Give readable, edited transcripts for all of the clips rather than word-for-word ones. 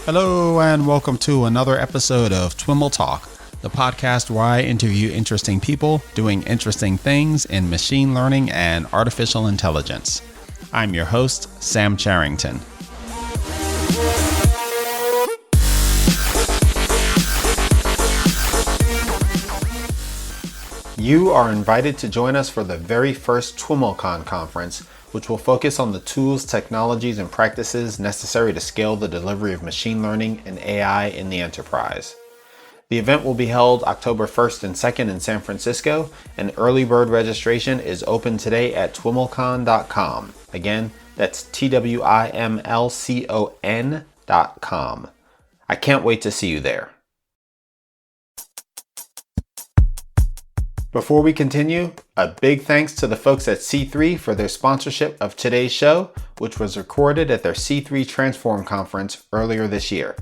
Hello and welcome to another episode of TWIML Talk, the podcast where I interview interesting people doing interesting things in machine learning and artificial intelligence. I'm your host, Sam Charrington. You are invited to join us for the very first TWIMLcon conference, which will focus on the tools, technologies, and practices necessary to scale the delivery of machine learning and AI in the enterprise. The event will be held October 1st and 2nd in San Francisco, and early bird registration is open today at TWIMLcon.com. Again, that's TWIMLcon.com. I can't wait to see you there. Before we continue, a big thanks to the folks at C3 for their sponsorship of today's show, which was recorded at their C3 Transform conference earlier this year.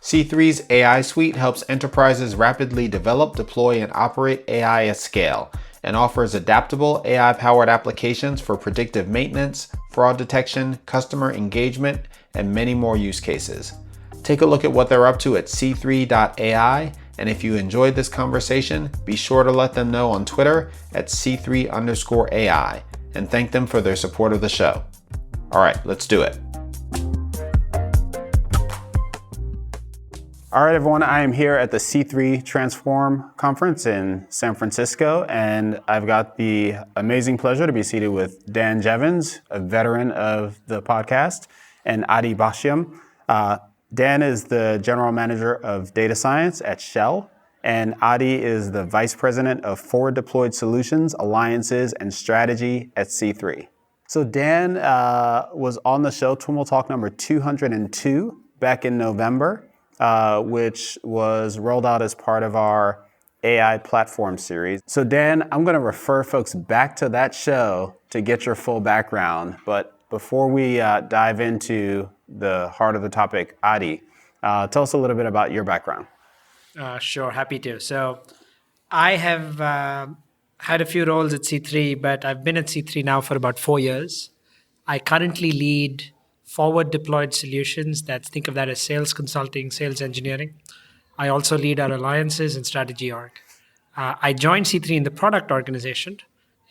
C3's AI suite helps enterprises rapidly develop, deploy, and operate AI at scale, and offers adaptable AI-powered applications for predictive maintenance, fraud detection, customer engagement, and many more use cases. Take a look at what they're up to at c3.ai. And if you enjoyed this conversation, be sure to let them know on Twitter at C3_AI and thank them for their support of the show. All right, let's do it. All right, everyone, I am here at the C3 Transform conference in San Francisco, and I've got the amazing pleasure to be seated with Dan Jeavons, a veteran of the podcast, and Adi Bhashyam. Dan is the General Manager of Data Science at Shell, and Adi is the Vice President of Forward Deployed Solutions, Alliances, and Strategy at C3. So Dan was on the show, TWIML Talk number 202, back in November, which was rolled out as part of our AI platform series. So Dan, I'm going to refer folks back to that show to get your full background, but before we dive into the heart of the topic, Adi, tell us a little bit about your background. Sure, happy to. So I have had a few roles at C3, but I've been at C3 now for about 4 years. I currently lead forward deployed solutions. Think of that as sales consulting, sales engineering. I also lead our alliances and strategy org. I joined C3 in the product organization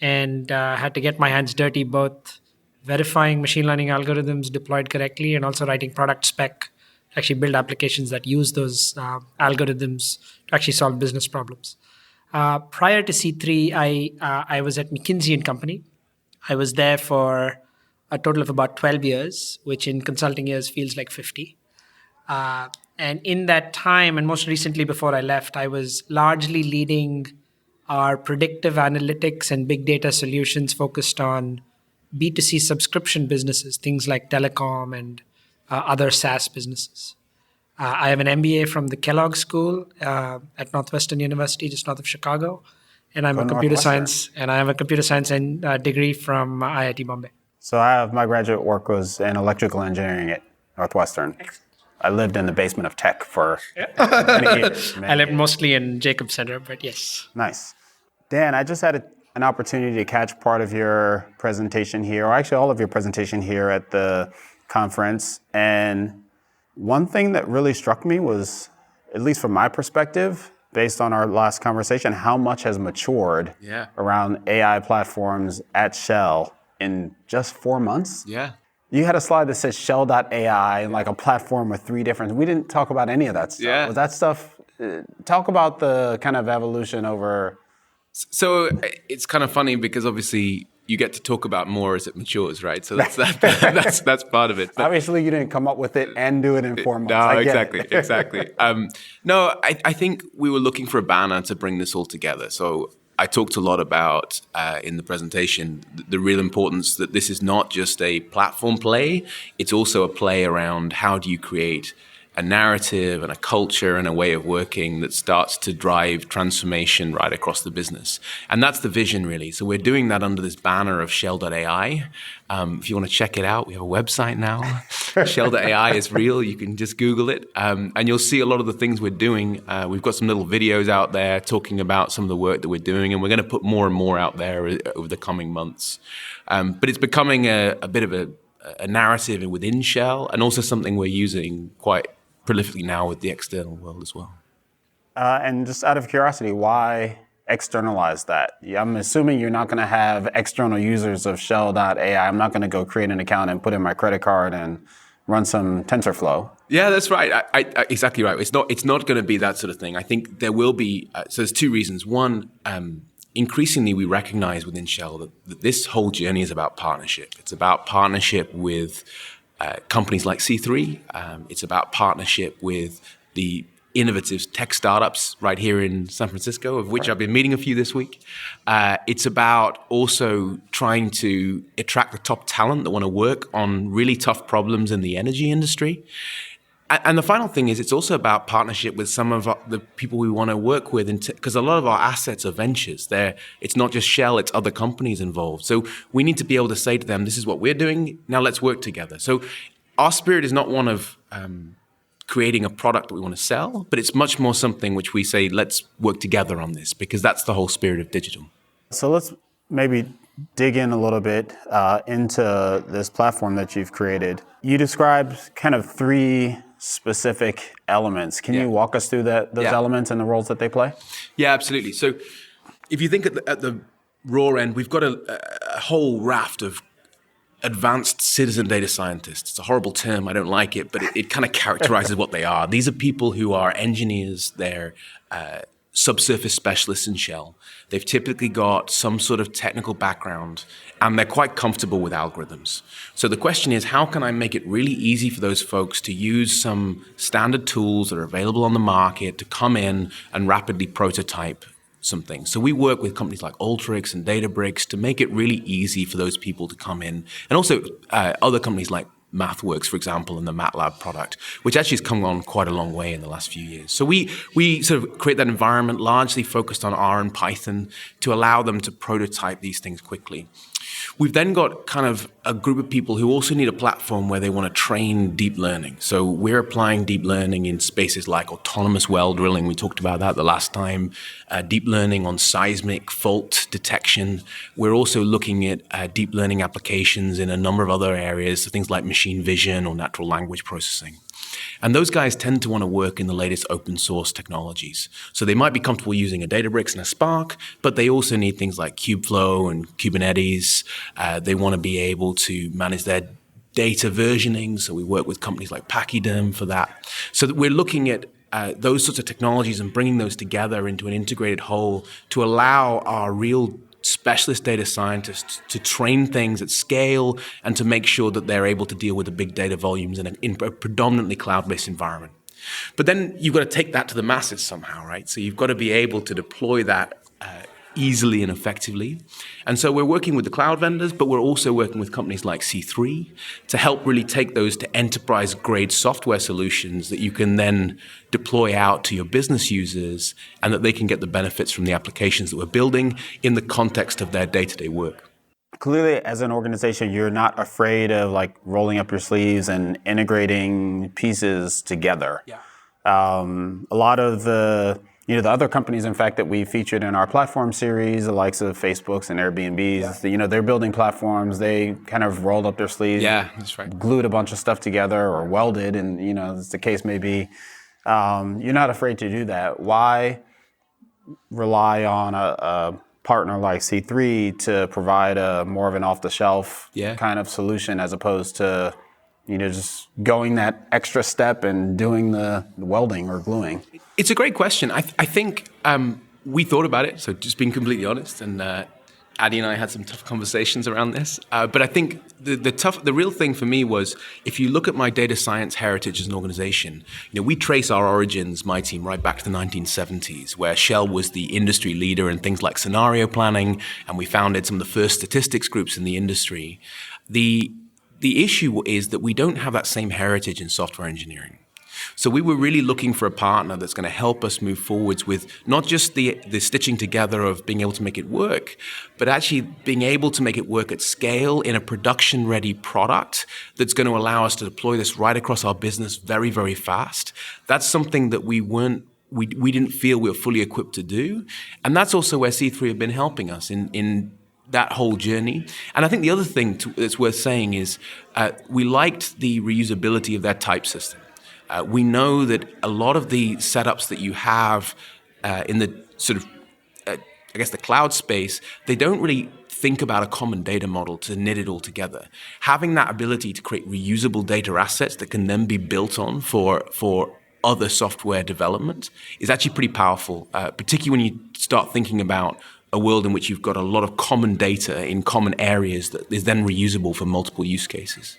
and had to get my hands dirty both verifying machine learning algorithms deployed correctly and also writing product spec to actually build applications that use those algorithms to actually solve business problems. Prior to C3, I was at McKinsey & Company. I was there for a total of about 12 years, which in consulting years feels like 50. And in that time, and most recently before I left, I was largely leading our predictive analytics and big data solutions focused on B2C subscription businesses, things like telecom and other SaaS businesses. I have an MBA from the Kellogg School at Northwestern University, just north of Chicago, and I'm a computer science degree from IIT Bombay. So my graduate work was in electrical engineering at Northwestern. I lived in the basement of tech for many years. I lived mostly in Jacobs Center, but yes. Nice. Dan, I just had an opportunity to catch part of your presentation here, or actually all of your presentation here at the conference. And one thing that really struck me was, at least from my perspective, based on our last conversation, how much has matured around AI platforms at Shell in just 4 months. Yeah. You had a slide that says Shell.ai, like a platform with 3 different, we didn't talk about any of that stuff. Yeah. Was that stuff, talk about the kind of evolution over. So it's kind of funny because obviously you get to talk about more as it matures, right? So that's part of it. But obviously you didn't come up with it and do it in 4 months. No, exactly. No, I think we were looking for a banner to bring this all together. So I talked a lot about in the presentation the real importance that this is not just a platform play. It's also a play around how do you create a narrative and a culture and a way of working that starts to drive transformation right across the business. And that's the vision, really. So we're doing that under this banner of Shell.ai. If you want to check it out, we have a website now. Shell.ai is real. You can just Google it. And you'll see a lot of the things we're doing. We've got some little videos out there talking about some of the work that we're doing, and we're going to put more and more out there over the coming months. But it's becoming a bit of a narrative within Shell, and also something we're using quite prolifically now with the external world as well. And just out of curiosity, why externalize that? I'm assuming you're not going to have external users of shell.ai. I'm not going to go create an account and put in my credit card and run some TensorFlow. Yeah, that's right. I exactly right. It's not going to be that sort of thing. I think there will be. So there's two reasons. One, increasingly we recognize within Shell that this whole journey is about partnership. It's about partnership with companies like C3. It's about partnership with the innovative tech startups right here in San Francisco, of which I've been meeting a few this week. It's about also trying to attract the top talent that want to work on really tough problems in the energy industry. And the final thing is it's also about partnership with some of the people we want to work with, because a lot of our assets are ventures. It's not just Shell, it's other companies involved. So we need to be able to say to them, this is what we're doing, now let's work together. So our spirit is not one of creating a product that we want to sell, but it's much more something which we say, let's work together on this, because that's the whole spirit of digital. So let's maybe dig in a little bit into this platform that you've created. You described kind of 3 specific elements. Can you walk us through those elements and the roles that they play? Yeah, absolutely. So if you think at the raw end, we've got a whole raft of advanced citizen data scientists. It's a horrible term, I don't like it, but it kind of characterizes what they are. These are people who are engineers, they're subsurface specialists in Shell. They've typically got some sort of technical background, and they're quite comfortable with algorithms. So the question is, how can I make it really easy for those folks to use some standard tools that are available on the market to come in and rapidly prototype some things? So we work with companies like Alteryx and Databricks to make it really easy for those people to come in. And also other companies like MathWorks, for example, and the MATLAB product, which actually has come on quite a long way in the last few years. So we sort of create that environment largely focused on R and Python to allow them to prototype these things quickly. We've then got kind of a group of people who also need a platform where they want to train deep learning. So we're applying deep learning in spaces like autonomous well drilling. We talked about that the last time. Deep learning on seismic fault detection. We're also looking at deep learning applications in a number of other areas, so things like machine vision or natural language processing. And those guys tend to want to work in the latest open source technologies. So they might be comfortable using a Databricks and a Spark, but they also need things like Kubeflow and Kubernetes. They want to be able to manage their data versioning. So we work with companies like Pachyderm for that. So that we're looking at those sorts of technologies and bringing those together into an integrated whole to allow our real specialist data scientists to train things at scale and to make sure that they're able to deal with the big data volumes in a predominantly cloud-based environment. But then you've got to take that to the masses somehow, right? So you've got to be able to deploy that easily and effectively. And so we're working with the cloud vendors, but we're also working with companies like C3 to help really take those to enterprise-grade software solutions that you can then deploy out to your business users and that they can get the benefits from the applications that we're building in the context of their day-to-day work. Clearly, as an organization, you're not afraid of like rolling up your sleeves and integrating pieces together. Yeah. A lot of the other companies, in fact, that we featured in our platform series, the likes of Facebooks and Airbnbs, they're building platforms. They kind of rolled up their sleeves, that's right, glued a bunch of stuff together or welded, and as the case may be. You're not afraid to do that. Why rely on a partner like C3 to provide a more of an off-the-shelf kind of solution as opposed to just going that extra step and doing the welding or gluing? It's a great question. I think we thought about it, so just being completely honest, and Adi and I had some tough conversations around this. But I think the real thing for me was, if you look at my data science heritage as an organization, we trace our origins, my team, right back to the 1970s, where Shell was the industry leader in things like scenario planning, and we founded some of the first statistics groups in the industry. The issue is that we don't have that same heritage in software engineering. So we were really looking for a partner that's going to help us move forwards with not just the stitching together of being able to make it work, but actually being able to make it work at scale in a production-ready product that's going to allow us to deploy this right across our business very, very fast. That's something that we didn't feel we were fully equipped to do. And that's also where C3 have been helping us in that whole journey. And I think the other thing that's worth saying is we liked the reusability of their type system. We know that a lot of the setups that you have in the sort of, I guess, the cloud space, they don't really think about a common data model to knit it all together. Having that ability to create reusable data assets that can then be built on for other software development is actually pretty powerful, particularly when you start thinking about a world in which you've got a lot of common data in common areas that is then reusable for multiple use cases.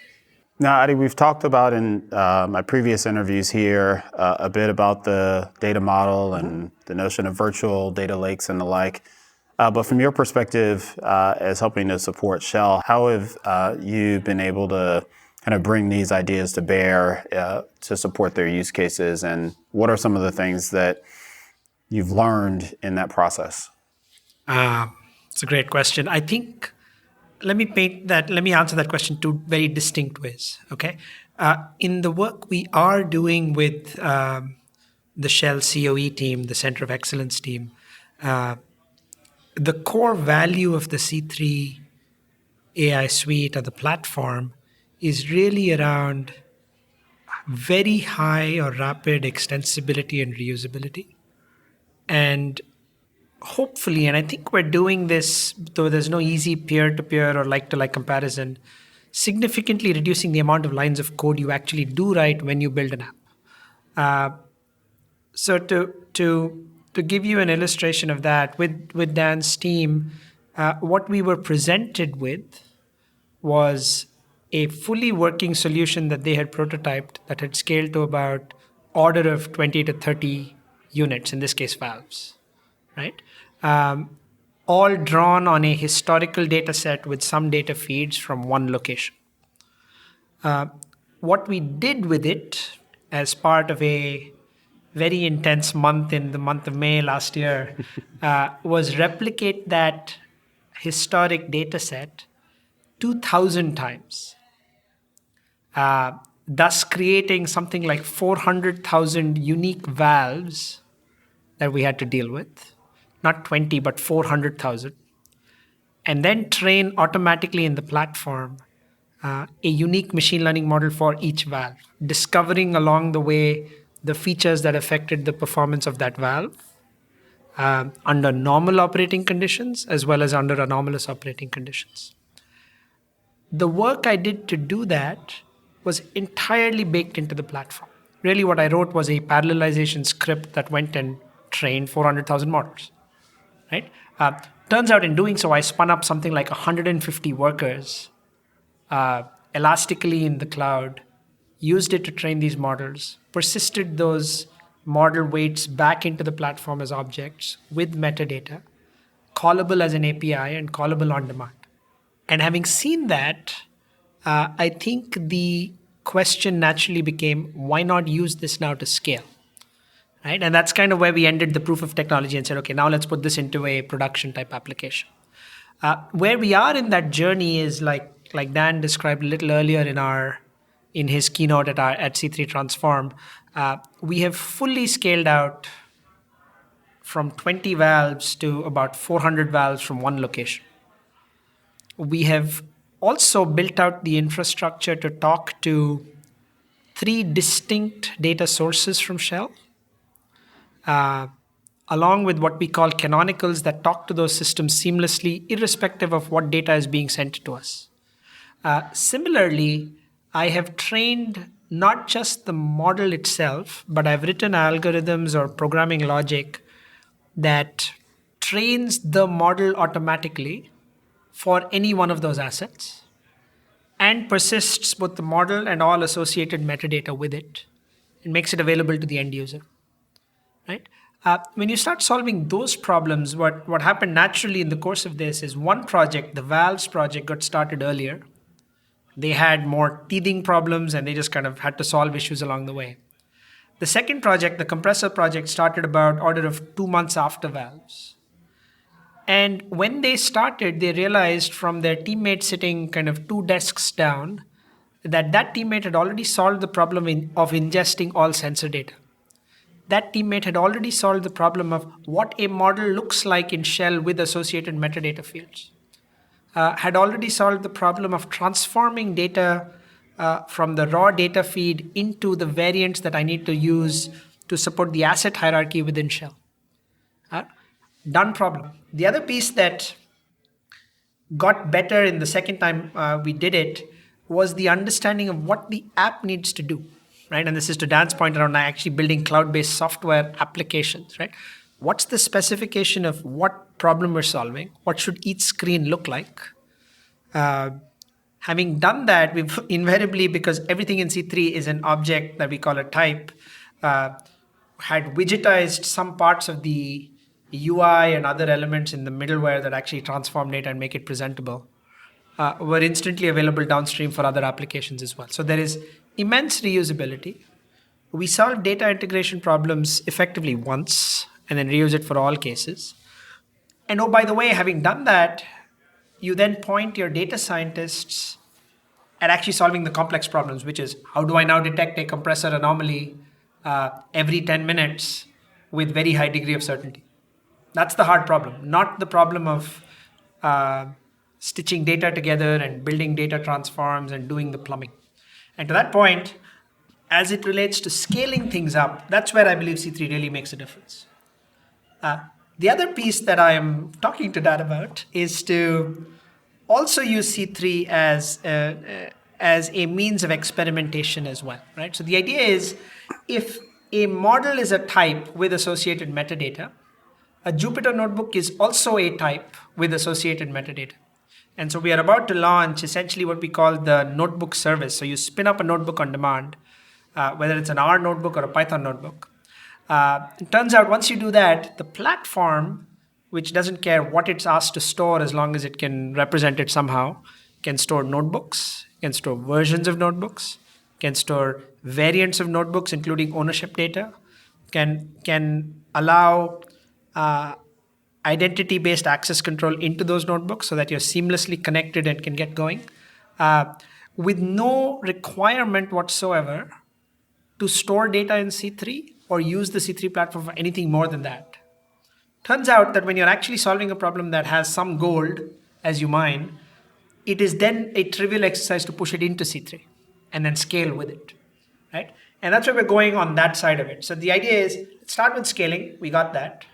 Now, Adi, we've talked about in my previous interviews here a bit about the data model and the notion of virtual data lakes and the like. But from your perspective as helping to support Shell, how have you been able to kind of bring these ideas to bear to support their use cases? And what are some of the things that you've learned in that process? It's a great question. I think let me answer that question two very distinct ways. Okay, in the work we are doing with the Shell COE team, the Center of Excellence team, the core value of the C3 AI suite or the platform is really around very high or rapid extensibility and reusability. And hopefully, and I think we're doing this, though there's no easy peer-to-peer or like-to-like comparison, significantly reducing the amount of lines of code you actually do write when you build an app. So to give you an illustration of that, with Dan's team, what we were presented with was a fully working solution that they had prototyped that had scaled to about order of 20 to 30 units, in this case valves, right? All drawn on a historical data set with some data feeds from one location. What we did with it as part of a very intense month in the month of May last year was replicate that historic data set 2,000 times, thus creating something like 400,000 unique valves that we had to deal with. Not 20, but 400,000. And then train automatically in the platform a unique machine learning model for each valve, discovering along the way the features that affected the performance of that valve under normal operating conditions as well as under anomalous operating conditions. The work I did to do that was entirely baked into the platform. Really what I wrote was a parallelization script that went and trained 400,000 models. Right? Turns out in doing so, I spun up something like 150 workers elastically in the cloud, used it to train these models, persisted those model weights back into the platform as objects with metadata, callable as an API and callable on demand. And having seen that, I think the question naturally became, why not use this now to scale? Right? And that's kind of where we ended the proof of technology and said, okay, now let's put this into a production type application. Where we are in that journey is like Dan described a little earlier in his keynote at C3 Transform. We have fully scaled out from 20 valves to about 400 valves from one location. We have also built out the infrastructure to talk to 3 distinct data sources from Shell, along with what we call canonicals that talk to those systems seamlessly, irrespective of what data is being sent to us. Similarly, I have trained not just the model itself, but I've written algorithms or programming logic that trains the model automatically for any one of those assets and persists both the model and all associated metadata with it and makes it available to the end user. Right? When you start solving those problems, what happened naturally in the course of this is one project, the valves project, got started earlier. They had more teething problems and they just kind of had to solve issues along the way. The second project, the compressor project, started about order of 2 months after valves. And when they started, they realized from their teammate sitting kind of 2 desks down that teammate had already solved the problem of ingesting all sensor data. That teammate had already solved the problem of what a model looks like in Shell with associated metadata fields. Had already solved the problem of transforming data from the raw data feed into the variants that I need to use to support the asset hierarchy within Shell. Done problem. The other piece that got better in the second time we did it was the understanding of what the app needs to do, right? And this is to Dan's point around actually building cloud-based software applications, right? What's the specification of what problem we're solving? What should each screen look like? Having done that, we've invariably, because everything in C3 is an object that we call a type, had widgetized some parts of the UI and other elements in the middleware that actually transform data and make it presentable, were instantly available downstream for other applications as well. So there is immense reusability. We solve data integration problems effectively once and then reuse it for all cases. And oh, by the way, having done that, you then point your data scientists at actually solving the complex problems, which is how do I now detect a compressor anomaly every 10 minutes with very high degree of certainty? That's the hard problem, not the problem of stitching data together and building data transforms and doing the plumbing. And to that point, as it relates to scaling things up, that's where I believe C3 really makes a difference. The other piece that I am talking to Dan about is to also use C3 as a means of experimentation as well, right? So the idea is if a model is a type with associated metadata, a Jupyter notebook is also a type with associated metadata. And so we are about to launch essentially what we call the notebook service. So you spin up a notebook on demand, whether it's an R notebook or a Python notebook. It turns out once you do that, the platform, which doesn't care what it's asked to store as long as it can represent it somehow, can store notebooks, can store versions of notebooks, can store variants of notebooks, including ownership data, can allow identity-based access control into those notebooks so that you're seamlessly connected and can get going, with no requirement whatsoever to store data in C3 or use the C3 platform for anything more than that. Turns out that when you're actually solving a problem that has some gold as you mine, it is then a trivial exercise to push it into C3 and then scale with it, right? And that's where we're going on that side of it. So the idea is, let's start with scaling. We got that.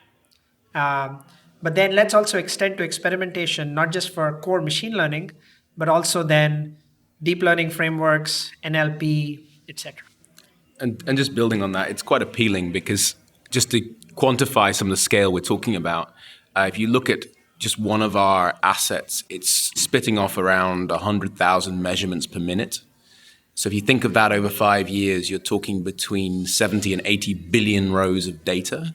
But then let's also extend to experimentation, not just for core machine learning, but also then deep learning frameworks, NLP, etc. And just building on that, it's quite appealing because just to quantify some of the scale we're talking about, if you look at just one of our assets, it's spitting off around 100,000 measurements per minute. So if you think of that over 5 years, you're talking between 70 and 80 billion rows of data.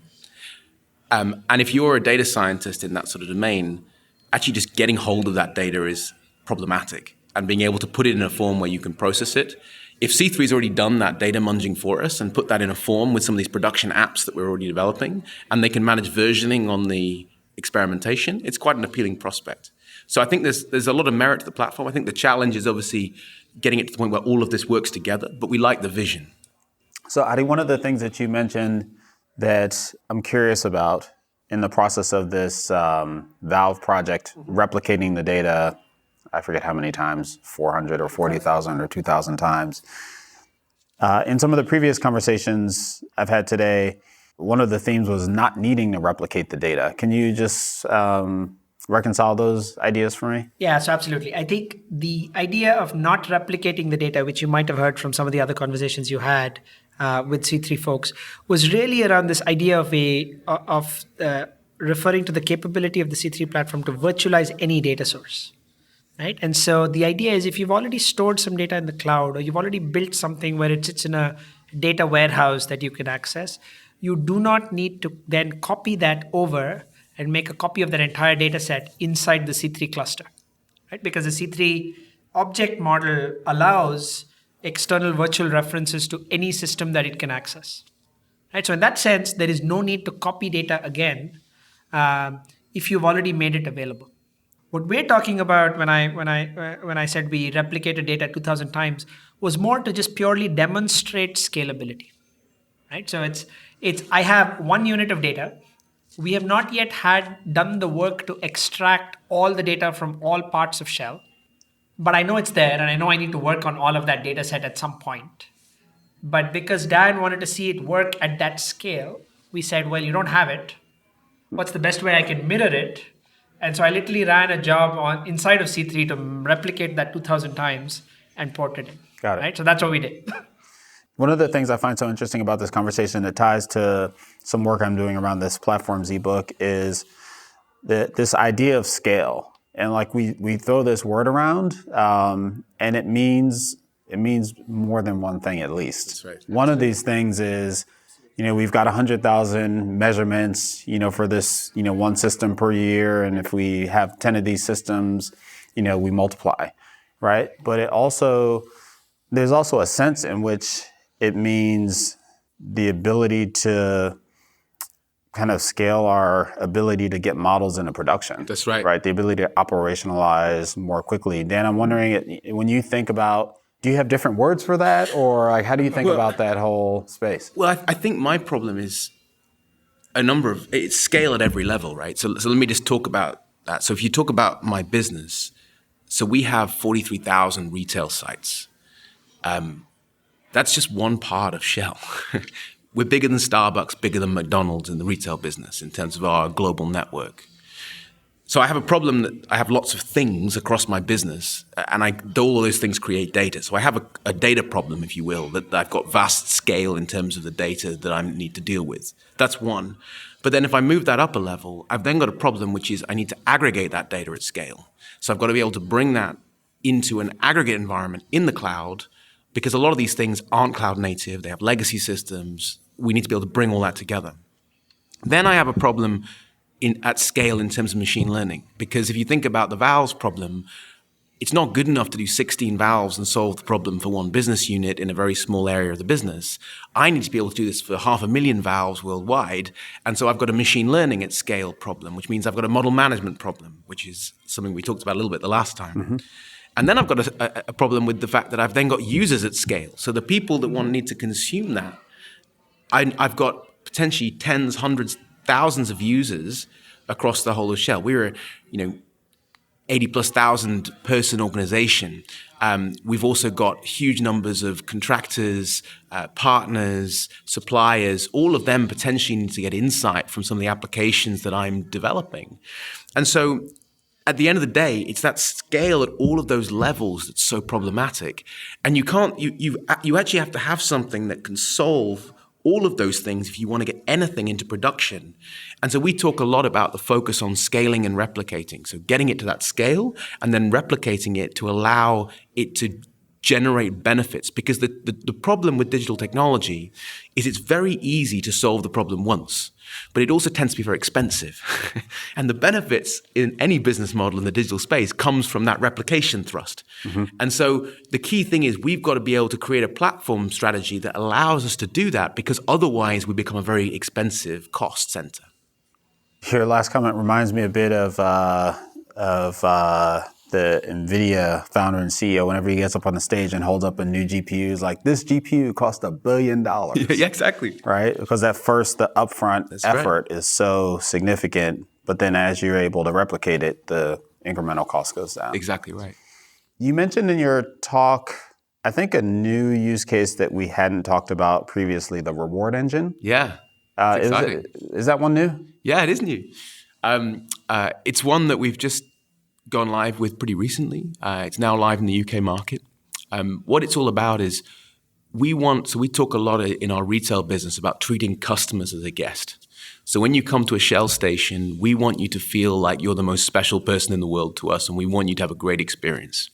And if you're a data scientist in that sort of domain, actually just getting hold of that data is problematic, and being able to put it in a form where you can process it. If C3's already done that data munging for us and put that in a form with some of these production apps that we're already developing, and they can manage versioning on the experimentation, it's quite an appealing prospect. So I think there's a lot of merit to the platform. I think the challenge is obviously getting it to the point where all of this works together, but we like the vision. So Adi, one of the things that you mentioned that I'm curious about in the process of this Valve project, replicating the data, I forget how many times, 400 or 40,000 or 2,000 times. In some of the previous conversations I've had today, one of the themes was not needing to replicate the data. Can you just reconcile those ideas for me? Yeah, so absolutely. I think the idea of not replicating the data, which you might have heard from some of the other conversations you had with C3 folks, was really around this idea of referring to the capability of the C3 platform to virtualize any data source. Right? And so the idea is if you've already stored some data in the cloud, or you've already built something where it sits in a data warehouse that you can access, you do not need to then copy that over and make a copy of that entire data set inside the C3 cluster, right? Because the C3 object model allows external virtual references to any system that it can access. Right? So in that sense, there is no need to copy data again if you've already made it available. What we're talking about when I said we replicated data 2,000 times was more to just purely demonstrate scalability, right? So it's I have 1 unit of data. We have not yet done the work to extract all the data from all parts of Shell. but I know it's there and I know I need to work on all of that data set at some point. But because Dan wanted to see it work at that scale, we said, well, you don't have it. What's the best way I can mirror it? And so I literally ran a job on inside of C3 to replicate that 2,000 times and port it in. Got it. Right? So that's what we did. One of the things I find so interesting about this conversation that ties to some work I'm doing around this Platforms ebook is this idea of scale. And like we throw this word around, and it means more than one thing at least. That's right. One of these things is, we've got 100,000 measurements, for this, one system per year. And if we have 10 of these systems, we multiply, right? But there's also a sense in which it means the ability to kind of scale our ability to get models into production. That's right. Right, the ability to operationalize more quickly. Dan, I'm wondering, when you think about, do you have different words for that? Or like, how do you think about that whole space? Well, I think my problem is it's scale at every level, right? So let me just talk about that. So if you talk about my business, so we have 43,000 retail sites. That's just one part of Shell. We're bigger than Starbucks, bigger than McDonald's in the retail business in terms of our global network. So I have a problem that I have lots of things across my business, and all of those things create data. So I have a data problem, if you will, that I've got vast scale in terms of the data that I need to deal with. That's one. But then if I move that up a level, I've then got a problem, which is I need to aggregate that data at scale. So I've got to be able to bring that into an aggregate environment in the cloud, because a lot of these things aren't cloud native. They have legacy systems. We need to be able to bring all that together. Then I have a problem at scale in terms of machine learning, because if you think about the valves problem, it's not good enough to do 16 valves and solve the problem for one business unit in a very small area of the business. I need to be able to do this for 500,000 valves worldwide. And so I've got a machine learning at scale problem, which means I've got a model management problem, which is something we talked about a little bit the last time. Mm-hmm. And then I've got a problem with the fact that I've then got users at scale. So the people that need to consume that, I've got potentially tens, hundreds, thousands of users across the whole of Shell. We're 80+ thousand person organization. We've also got huge numbers of contractors, partners, suppliers. All of them potentially need to get insight from some of the applications that I'm developing. And so at the end of the day, it's that scale at all of those levels that's so problematic. And you actually have to have something that can solve all of those things if you want to get anything into production. And so we talk a lot about the focus on scaling and replicating. So getting it to that scale and then replicating it to allow it to generate benefits. Because the problem with digital technology is it's very easy to solve the problem once, but it also tends to be very expensive. And the benefits in any business model in the digital space comes from that replication thrust. Mm-hmm. And so the key thing is we've got to be able to create a platform strategy that allows us to do that, because otherwise we become a very expensive cost center. Your last comment reminds me a bit of the NVIDIA founder and CEO, whenever he gets up on the stage and holds up a new GPU, is like, this GPU cost $1 billion. Yeah, exactly. Right? Because the upfront effort is so significant, but then as you're able to replicate it, the incremental cost goes down. Exactly right. You mentioned in your talk, I think, a new use case that we hadn't talked about previously, the reward engine. Yeah. Exciting. Is that one new? Yeah, it is new. It's one that we've just gone live with pretty recently. It's now live in the UK market. What it's all about is we talk a lot in our retail business about treating customers as a guest. So when you come to a Shell station, we want you to feel like you're the most special person in the world to us, and we want you to have a great experience.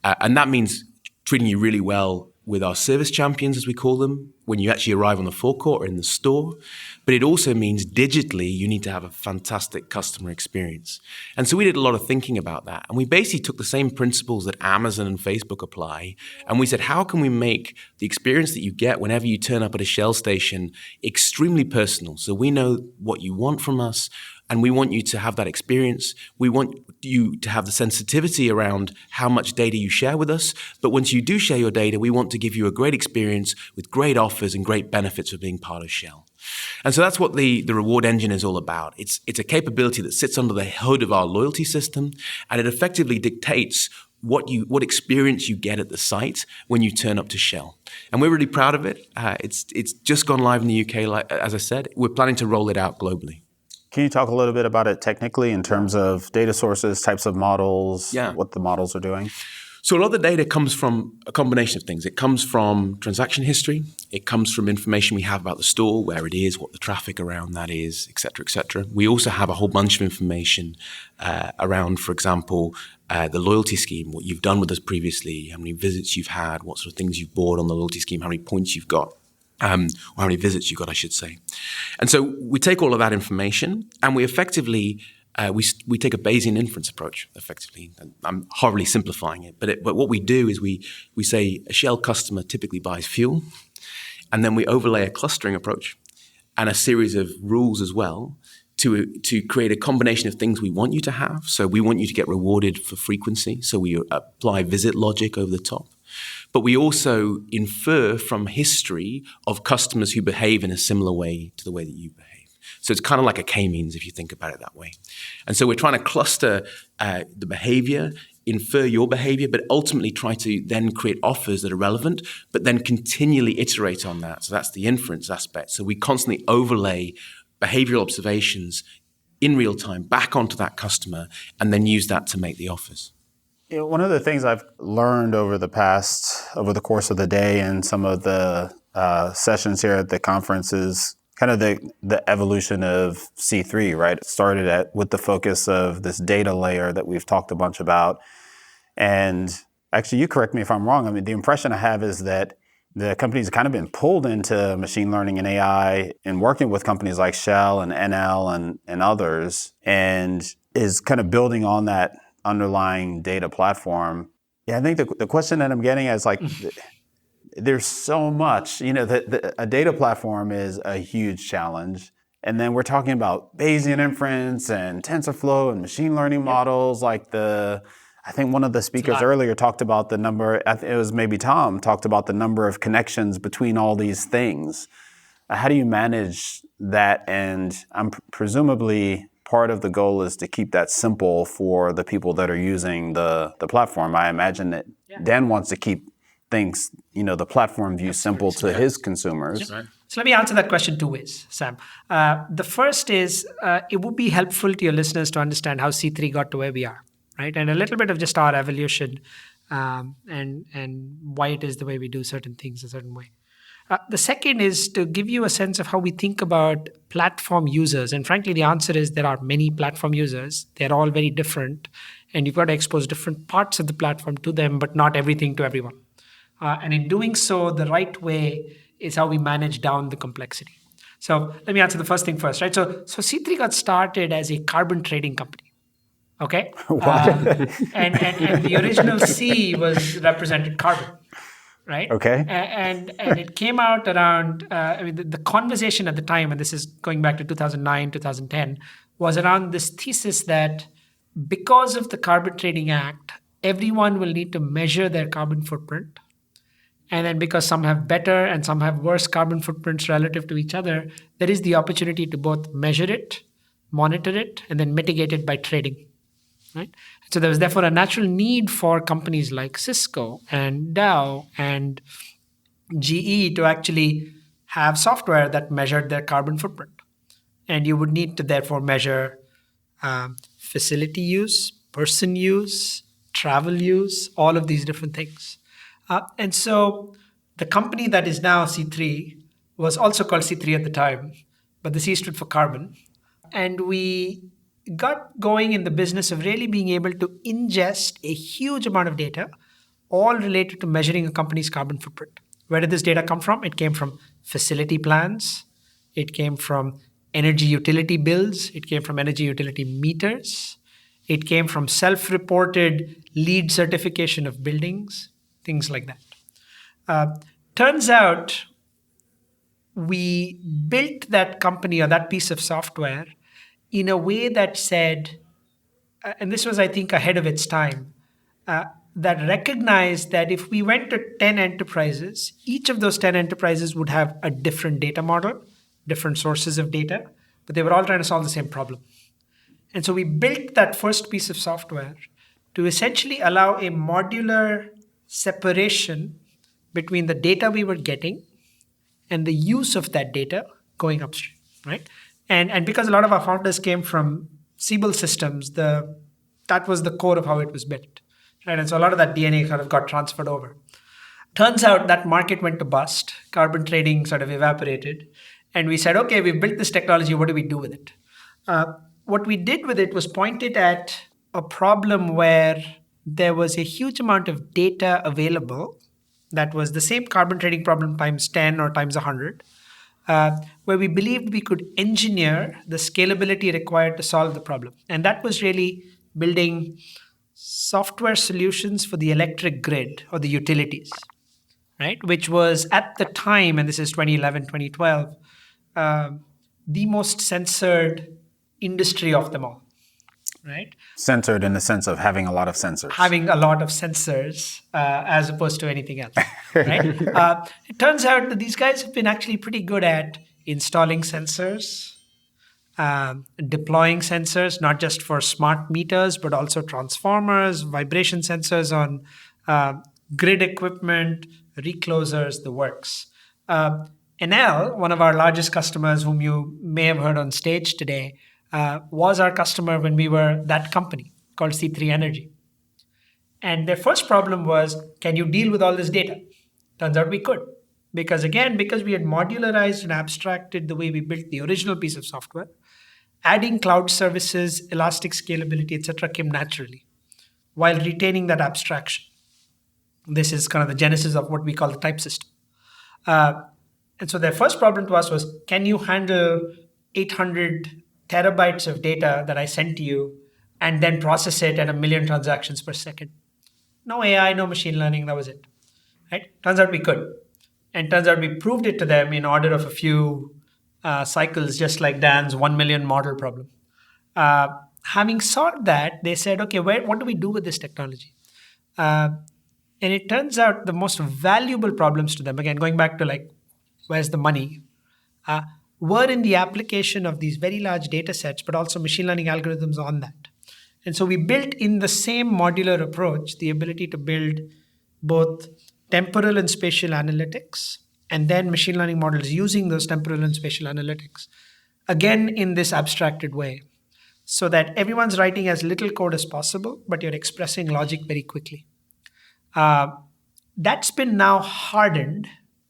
And that means treating you really well with our service champions, as we call them, when you actually arrive on the forecourt or in the store. But it also means digitally, you need to have a fantastic customer experience. And so we did a lot of thinking about that. And we basically took the same principles that Amazon and Facebook apply. And we said, how can we make the experience that you get whenever you turn up at a Shell station extremely personal? So we know what you want from us, and we want you to have that experience. We want you to have the sensitivity around how much data you share with us. But once you do share your data, we want to give you a great experience with great offers and great benefits for being part of Shell. And so that's what the reward engine is all about. It's a capability that sits under the hood of our loyalty system, and it effectively dictates what experience you get at the site when you turn up to Shell. And we're really proud of it. It's just gone live in the UK, like, as I said. We're planning to roll it out globally. Can you talk a little bit about it technically in terms of data sources, types of models, what the models are doing? So a lot of the data comes from a combination of things. It comes from transaction history. It comes from information we have about the store, where it is, what the traffic around that is, et cetera, et cetera. We also have a whole bunch of information around, for example, the loyalty scheme, what you've done with us previously, how many visits you've had, what sort of things you've bought on the loyalty scheme, how many points you've got. Or how many visits you got, I should say. And so we take all of that information and we effectively, we take a Bayesian inference approach, effectively. And I'm horribly simplifying it, but what we do is we say a Shell customer typically buys fuel, and then we overlay a clustering approach and a series of rules as well to create a combination of things we want you to have. So we want you to get rewarded for frequency, so we apply visit logic over the top. But we also infer from history of customers who behave in a similar way to the way that you behave. So it's kind of like a k-means if you think about it that way. And so we're trying to cluster the behavior, infer your behavior, but ultimately try to then create offers that are relevant, but then continually iterate on that. So that's the inference aspect. So we constantly overlay behavioral observations in real time back onto that customer and then use that to make the offers. You know, one of the things I've learned over the course of the day and some of the sessions here at the conference is kind of the evolution of C3, right? It started with the focus of this data layer that we've talked a bunch about. And actually, you correct me if I'm wrong. I mean, the impression I have is that the company's kind of been pulled into machine learning and AI and working with companies like Shell and NL and others, and is kind of building on that underlying data platform. Yeah, I think the question that I'm getting at is like, there's so much, a data platform is a huge challenge. And then we're talking about Bayesian inference and TensorFlow and machine learning models. I think one of the speakers earlier talked about the number, it was maybe Tom, talked about the number of connections between all these things. How do you manage that? And presumably part of the goal is to keep that simple for the people that are using the platform. I imagine that Dan wants to keep things, the platform view simple to his consumers. So let me answer that question two ways, Sam. The first is, it would be helpful to your listeners to understand how C3 got to where we are, right? And a little bit of just our evolution and why it is the way we do certain things a certain way. The second is to give you a sense of how we think about platform users. And frankly, the answer is there are many platform users. They're all very different. And you've got to expose different parts of the platform to them, but not everything to everyone. And in doing so, the right way is how we manage down the complexity. So let me answer the first thing first, right? So C3 got started as a carbon trading company. Okay? And the original C represented carbon. Right? Okay. And it came out around, the conversation at the time, and this is going back to 2009, 2010, was around this thesis that because of the Carbon Trading Act, everyone will need to measure their carbon footprint. And then because some have better and some have worse carbon footprints relative to each other, there is the opportunity to both measure it, monitor it, and then mitigate it by trading. Right? So there was therefore a natural need for companies like Cisco and Dow and GE to actually have software that measured their carbon footprint. And you would need to therefore measure facility use, person use, travel use, all of these different things. And so the company that is now C3 was also called C3 at the time, but the C stood for carbon. And we got going in the business of really being able to ingest a huge amount of data, all related to measuring a company's carbon footprint. Where did this data come from? It came from facility plans. It came from energy utility bills. It came from energy utility meters. It came from self-reported LEED certification of buildings, things like that. Turns out we built that company or that piece of software in a way that said, and this was, I think, ahead of its time, that recognized that if we went to 10 enterprises, each of those 10 enterprises would have a different data model, different sources of data, but they were all trying to solve the same problem. And so we built that first piece of software to essentially allow a modular separation between the data we were getting and the use of that data going upstream, right? And because a lot of our founders came from Siebel systems, that was the core of how it was built, right? And so a lot of that DNA kind of got transferred over. Turns out that market went to bust. Carbon trading sort of evaporated. And we said, okay, we've built this technology. What do we do with it? What we did with it was point it at a problem where there was a huge amount of data available that was the same carbon trading problem times 10 or times 100, where we believed we could engineer the scalability required to solve the problem. And that was really building software solutions for the electric grid or the utilities, right? Which was at the time, and this is 2011, 2012, the most censored industry of them all, right? Censored in the sense of having a lot of sensors. Having a lot of sensors as opposed to anything else, right? It turns out that these guys have been actually pretty good at installing sensors, deploying sensors, not just for smart meters, but also transformers, vibration sensors on grid equipment, reclosers, the works. Enel, one of our largest customers, whom you may have heard on stage today, was our customer when we were that company called C3 Energy. And their first problem was, can you deal with all this data? Turns out we could. Because we had modularized and abstracted the way we built the original piece of software, adding cloud services, elastic scalability, etc., came naturally while retaining that abstraction. This is kind of the genesis of what we call the type system. And so their first problem to us was, can you handle 800 terabytes of data that I sent to you and then process it at 1 million transactions per second? No AI, no machine learning, that was it. Right? Turns out we could. And turns out we proved it to them in order of a few cycles, just like Dan's 1 million model problem. Having solved that, they said, okay, what do we do with this technology? And it turns out the most valuable problems to them, again, going back to like, where's the money, were in the application of these very large data sets, but also machine learning algorithms on that. And so we built in the same modular approach the ability to build both temporal and spatial analytics, and then machine learning models using those temporal and spatial analytics, again, in this abstracted way, so that everyone's writing as little code as possible, but you're expressing logic very quickly. That's been now hardened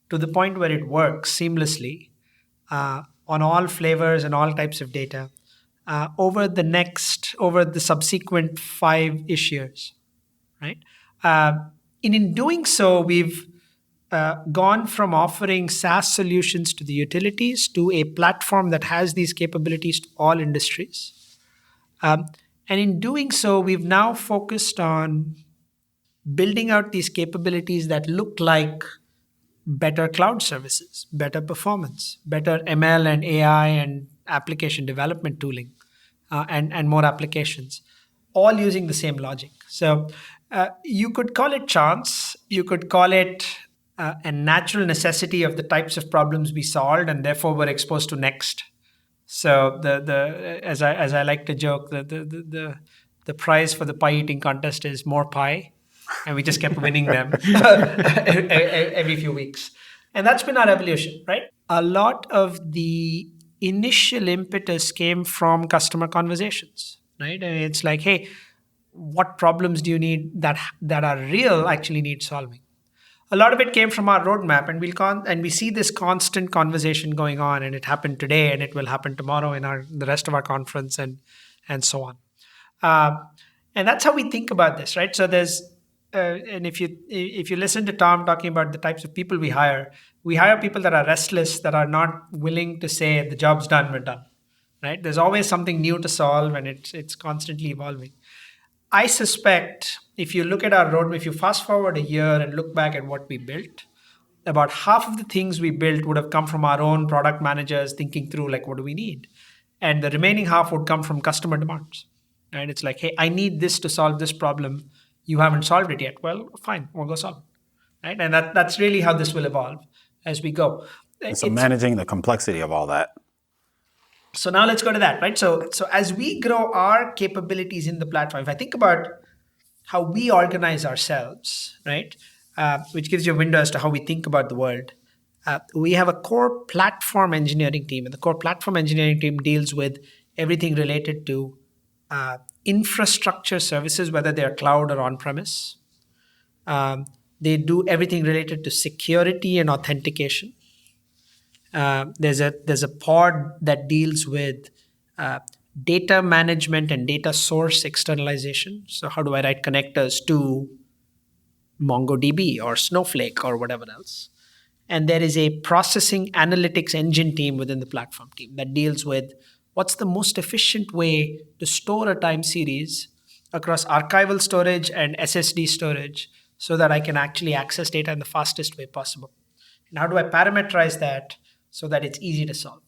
to the point where it works seamlessly on all flavors and all types of data over the subsequent 5-ish years, right? In doing so, we've gone from offering SaaS solutions to the utilities to a platform that has these capabilities to all industries. And in doing so, we've now focused on building out these capabilities that look like better cloud services, better performance, better ML and AI and application development tooling, and more applications, all using the same logic. So you could call it chance, you could call it a natural necessity of the types of problems we solved and therefore were exposed to next. So as I like to joke, the prize for the pie eating contest is more pie. And we just kept winning them every few weeks. And that's been our evolution, right? A lot of the initial impetus came from customer conversations, right? And it's like, hey, what problems do you need that are real actually need solving? A lot of it came from our roadmap, and we see this constant conversation going on, and it happened today, and it will happen tomorrow in the rest of our conference, and so on. And that's how we think about this, right? So there's and if you listen to Tom talking about the types of people we hire people that are restless, that are not willing to say the job's done, we're done, right? There's always something new to solve, and it's constantly evolving. I suspect if you look at our roadmap, if you fast forward a year and look back at what we built, about half of the things we built would have come from our own product managers thinking through, like, what do we need? And the remaining half would come from customer demands, right? It's like, hey, I need this to solve this problem. You haven't solved it yet. Well, fine, we'll go solve it, right? And that's really how this will evolve as we go. And so managing the complexity of all that. So now let's go to that, right? So as we grow our capabilities in the platform, if I think about how we organize ourselves, right? Which gives you a window as to how we think about the world. We have a core platform engineering team, and the core platform engineering team deals with everything related to infrastructure services, whether they're cloud or on premise. They do everything related to security and authentication. There's a pod that deals with uh, data management and data source externalization. So how do I write connectors to MongoDB or Snowflake or whatever else? And there is a processing analytics engine team within the platform team that deals with what's the most efficient way to store a time series across archival storage and SSD storage so that I can actually access data in the fastest way possible. And how do I parameterize that so that it's easy to solve?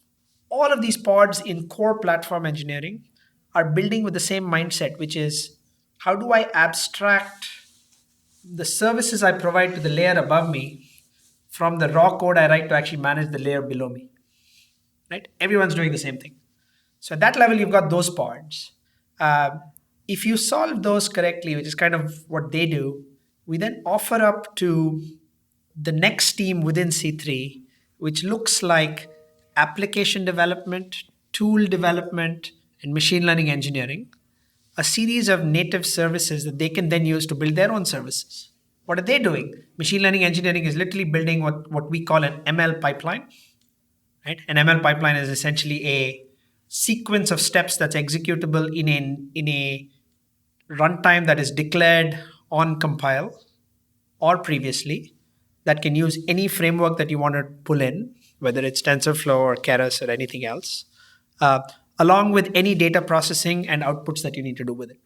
All of these pods in core platform engineering are building with the same mindset, which is how do I abstract the services I provide to the layer above me from the raw code I write to actually manage the layer below me, right? Everyone's doing the same thing. So at that level, you've got those pods. Uh, if you solve those correctly, which is kind of what they do, we then offer up to the next team within C3, which looks like application development, tool development, and machine learning engineering, a series of native services that they can then use to build their own services. What are they doing? Machine learning engineering is literally building what we call an ML pipeline. Right? An ML pipeline is essentially a sequence of steps that's executable in a runtime that is declared on compile or previously that can use any framework that you want to pull in, whether it's TensorFlow or Keras or anything else, uh, along with any data processing and outputs that you need to do with it,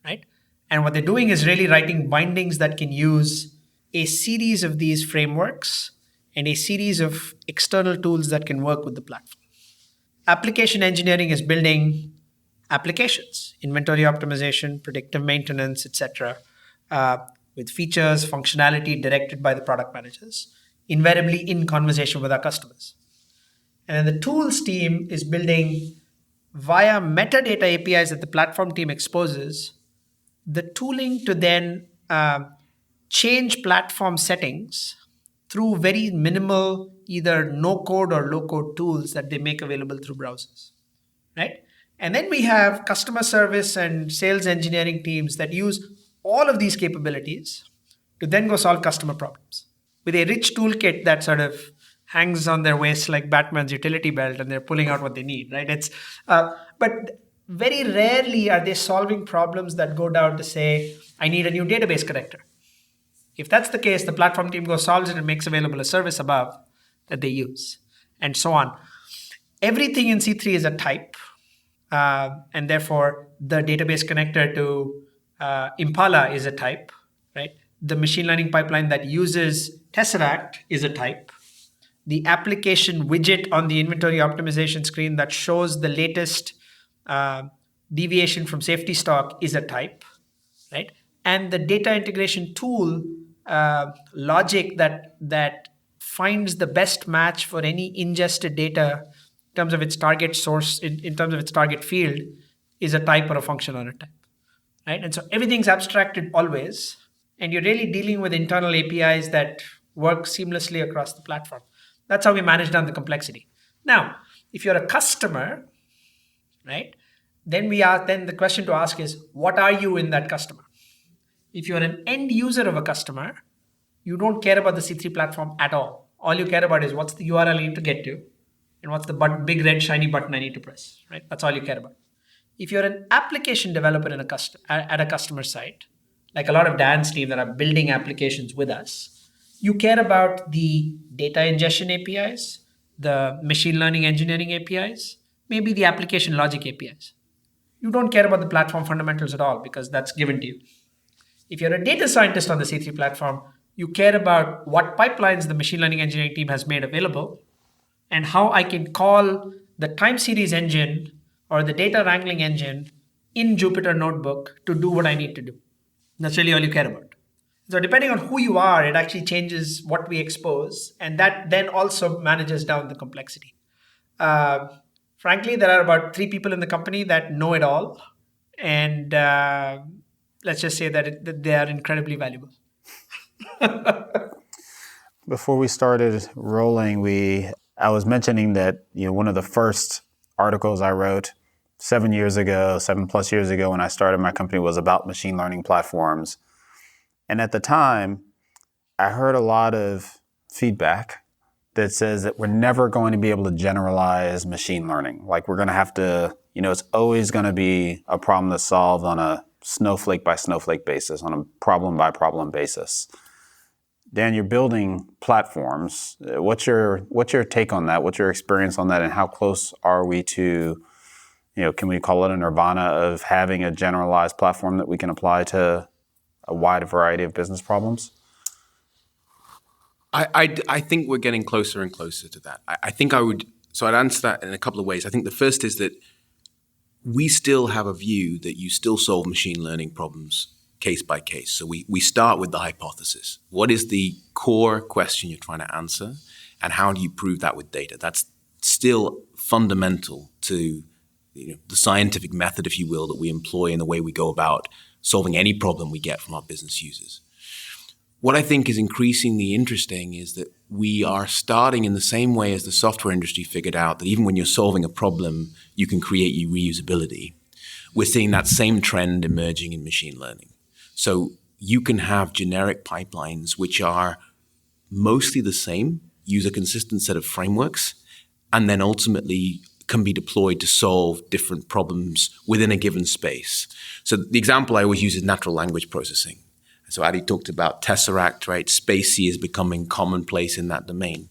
right? And what they're doing is really writing bindings that can use a series of these frameworks and a series of external tools that can work with the platform. Application engineering is building applications, inventory optimization, predictive maintenance, etc., with features, functionality directed by the product managers, invariably in conversation with our customers. And then the tools team is building via metadata APIs that the platform team exposes, the tooling to then change platform settings through very minimal, either no code or low code tools that they make available through browsers, right? And then we have customer service and sales engineering teams that use all of these capabilities to then go solve customer problems with a rich toolkit that sort of hangs on their waist like Batman's utility belt, and they're pulling out what they need, right? But very rarely are they solving problems that go down to say, I need a new database connector. If that's the case, the platform team goes solves it and makes available a service above that they use, and so on. Everything in C3 is a type, and therefore the database connector to Impala is a type, right? The machine learning pipeline that uses Tesseract is a type. The application widget on the inventory optimization screen that shows the latest deviation from safety stock is a type, right? And the data integration tool logic that finds the best match for any ingested data in terms of its target source, in terms of its target field, is a type or a function on a type, right? And so everything's abstracted always, and you're really dealing with internal APIs that work seamlessly across the platform. That's how we manage down the complexity. Now, if you're a customer, right, then the question to ask is, what are you in that customer? If you're an end user of a customer, you don't care about the C3 platform at all. All you care about is what's the URL I need to get to, and what's the big red shiny button I need to press, right? That's all you care about. If you're an application developer at a customer site, like a lot of Dan's team that are building applications with us, you care about the data ingestion APIs, the machine learning engineering APIs, maybe the application logic APIs. You don't care about the platform fundamentals at all because that's given to you. If you're a data scientist on the C3 platform, you care about what pipelines the machine learning engineering team has made available and how I can call the time series engine or the data wrangling engine in Jupyter Notebook to do what I need to do. That's really all you care about. So depending on who you are, it actually changes what we expose, and that then also manages down the complexity. Frankly, there are about 3 people in the company that know it all, and let's just say that they are incredibly valuable. Before we started rolling, I was mentioning that one of the first articles I wrote 7+ years ago when I started my company was about machine learning platforms. And at the time, I heard a lot of feedback that says that we're never going to be able to generalize machine learning. Like we're going to have to, it's always going to be a problem that's solved on a snowflake by snowflake basis, on a problem by problem basis. Dan, you're building platforms. What's your take on that? What's your experience on that? And how close are we to, can we call it a nirvana of having a generalized platform that we can apply to a wide variety of business problems? I think we're getting closer and closer to that. I'd answer that in a couple of ways. I think the first is that we still have a view that you still solve machine learning problems case by case. So we start with the hypothesis. What is the core question you're trying to answer? And how do you prove that with data? That's still fundamental to the scientific method, if you will, that we employ in the way we go about solving any problem we get from our business users. What I think is increasingly interesting is that we are starting in the same way as the software industry figured out that even when you're solving a problem, you can create reusability. We're seeing that same trend emerging in machine learning. So you can have generic pipelines which are mostly the same, use a consistent set of frameworks, and then ultimately can be deployed to solve different problems within a given space. So the example I always use is natural language processing. So Adi talked about Tesseract, right? Spatie is becoming commonplace in that domain.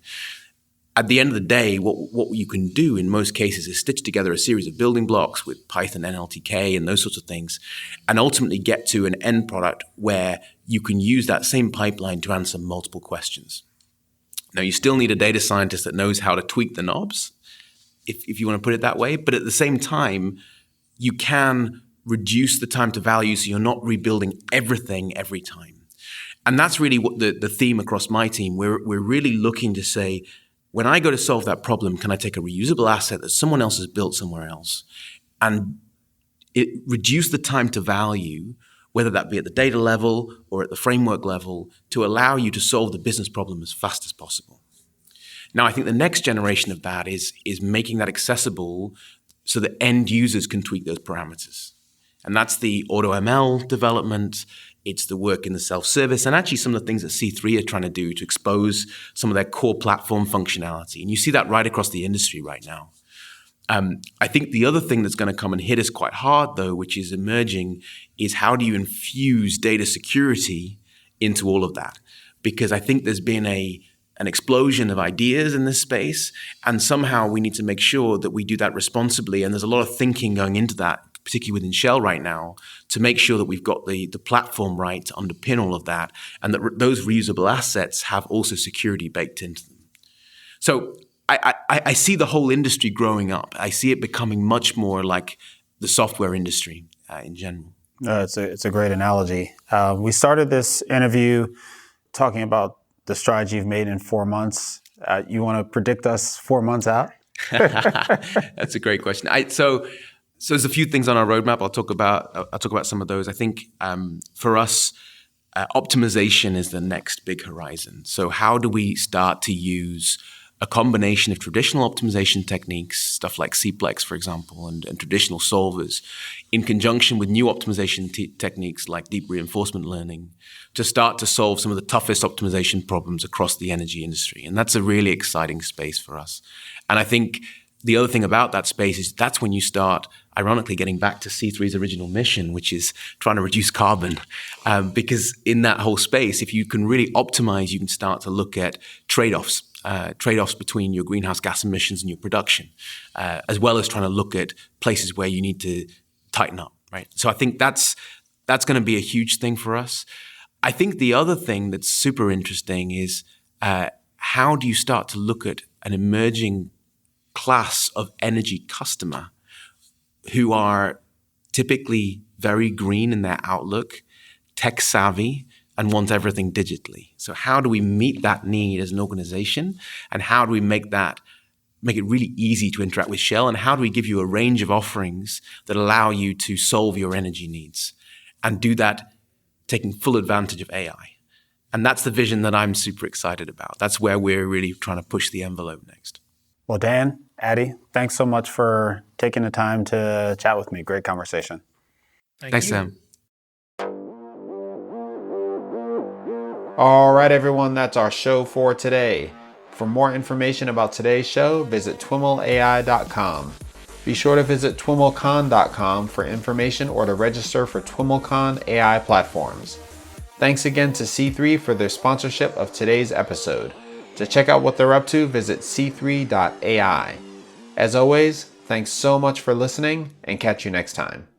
At the end of the day, what you can do in most cases is stitch together a series of building blocks with Python, NLTK, and those sorts of things, and ultimately get to an end product where you can use that same pipeline to answer multiple questions. Now, you still need a data scientist that knows how to tweak the knobs, if you want to put it that way, but at the same time, you can reduce the time to value so you're not rebuilding everything every time. And that's really what the theme across my team. We're really looking to say, when I go to solve that problem, can I take a reusable asset that someone else has built somewhere else and reduce the time to value, whether that be at the data level or at the framework level, to allow you to solve the business problem as fast as possible. Now, I think the next generation of that is making that accessible so that end users can tweak those parameters. And that's the AutoML development. It's the work in the self-service, and actually some of the things that C3 are trying to do to expose some of their core platform functionality. And you see that right across the industry right now. I think the other thing that's going to come and hit us quite hard, though, which is emerging, is how do you infuse data security into all of that? Because I think there's been an explosion of ideas in this space, and somehow we need to make sure that we do that responsibly. And there's a lot of thinking going into that, particularly within Shell right now, to make sure that we've got the platform right to underpin all of that, and that those reusable assets have also security baked into them. So I see the whole industry growing up. I see it becoming much more like the software industry in general. It's a great analogy. We started this interview talking about the strides you've made in 4 months. You want to predict us 4 months out? That's a great question. So there's a few things on our roadmap. I'll talk about some of those. I think for us, optimization is the next big horizon. So how do we start to use a combination of traditional optimization techniques, stuff like Cplex, for example, and traditional solvers, in conjunction with new optimization techniques like deep reinforcement learning, to start to solve some of the toughest optimization problems across the energy industry. And that's a really exciting space for us. And I think the other thing about that space is that's when you start, ironically, getting back to C3's original mission, which is trying to reduce carbon. Because in that whole space, if you can really optimize, you can start to look at trade-offs between your greenhouse gas emissions and your production, as well as trying to look at places where you need to tighten up, right? So I think that's going to be a huge thing for us. I think the other thing that's super interesting is how do you start to look at an emerging class of energy customer who are typically very green in their outlook, tech savvy, and want everything digitally. So how do we meet that need as an organization? And how do we make it really easy to interact with Shell? And how do we give you a range of offerings that allow you to solve your energy needs? and do that taking full advantage of AI. And that's the vision that I'm super excited about. That's where we're really trying to push the envelope next. Well, Dan, Adi, thanks so much for taking the time to chat with me. Great conversation. Thanks, Sam. All right, everyone, that's our show for today. For more information about today's show, visit TWIMLai.com. Be sure to visit TWIMLcon.com for information or to register for TWIMLcon AI platforms. Thanks again to C3 for their sponsorship of today's episode. To check out what they're up to, visit c3.ai. As always, thanks so much for listening, and catch you next time.